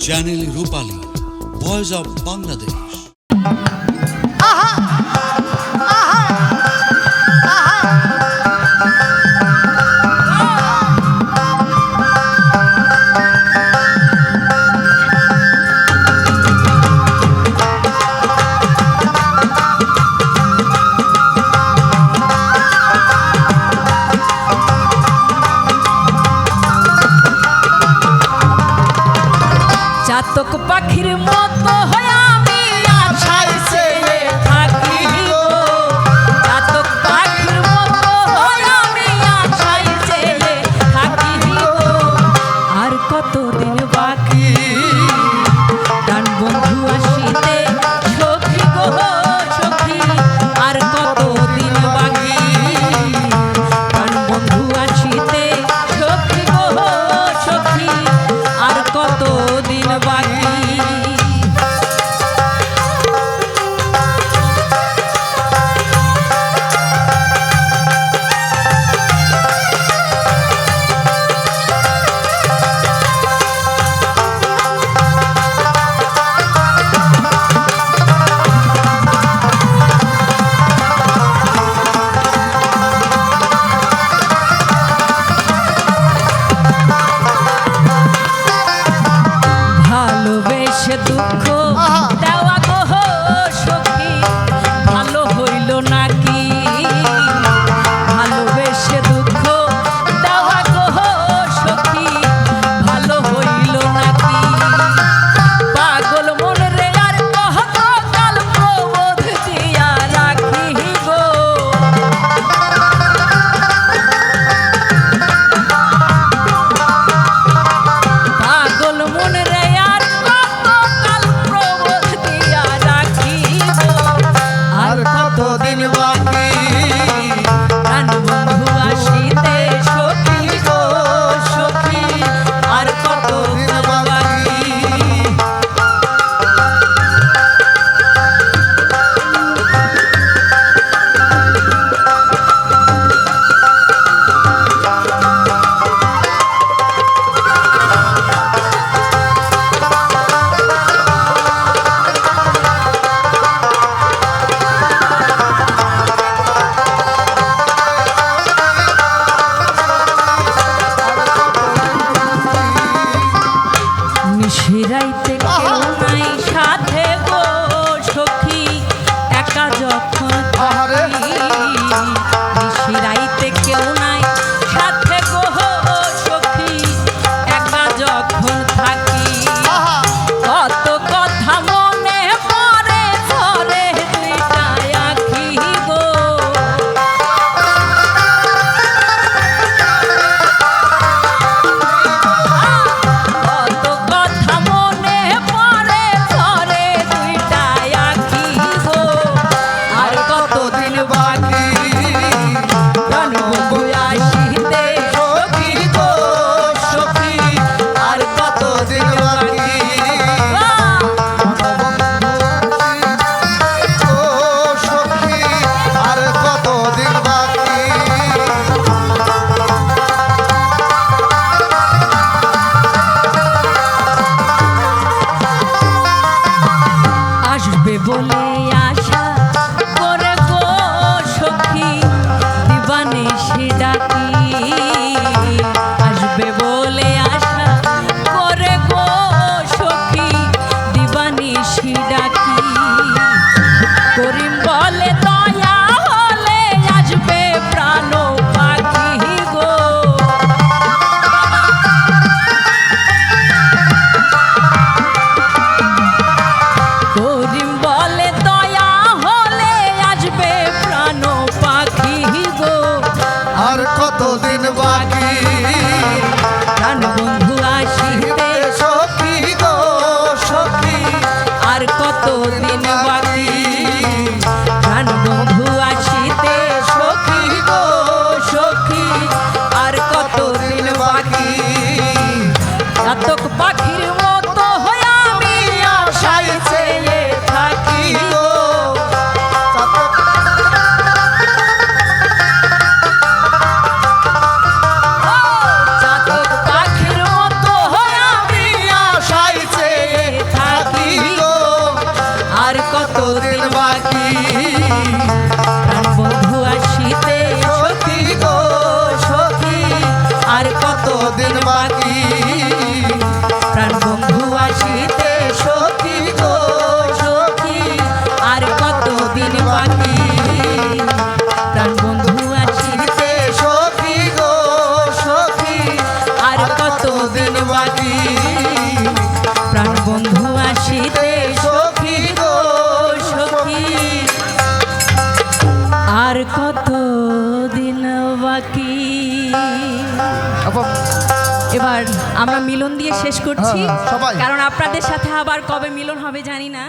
Channel Rupali, voice of Bangladesh. চাতক পাখির মতো হয়ে আমি আশায় চেয়ে থাকি গো, চাতক পাখির মতো হয়ে আমি আশায় চেয়ে থাকি গো। আর কতদিন বাকি প্রাণ বন্ধু আসিতে সখী গো সখী, আর কতদিন বাকি প্রাণ বন্ধু আসিতে সখী গো সখী, আর কতদিন বাকি। ভালোবেসে দুঃখ দেওয়া গো সখী, ভালো হইল নাকি? ভালোবেসে দুঃখ দেওয়া গো সখী, ভালো হইল নাকি? পাগল মন রে আর কতকাল প্রবোধ দিয়া রাখি গো, পাগল মন রে আর কতকাল প্রবোধ দিয়া রাখি গো। আর কতদিন বাকি প্রাণ বন্ধু আসিতে সখী গো সখী, আর কতদিন বাকি। নিশিরাইতে কেউ নাই সাথে গো সখী, একা যখন থাকি। নিশিরাইতে কেউ নাই সাথে গো সখী, একা যখন থাকি। কত কথা মনে পড়ে ধরে দুইটা আঁখি গো, কত কথা মনে পড়ে ধরে দুইটা আঁখি গো। আর কতদিন বাকি প্রাণ বন্ধু আসিতে সখী গো সখী, আর কতদিন বাকি। আর কতদিন বাকি? আসবে বলে আশা করে গো সখী, দিবানিশি ডাকি। আসবে বলে আশা করে গো বাকি প্রাণ বন্ধু আসিতে সখী গো সখী আর কত দিন বাকি। এবার আমরা মিলন দিয়ে শেষ করছি, হ্যাঁ, সবাই। কারণ আপনাদের সাথে আবার কবে মিলন হবে জানি না।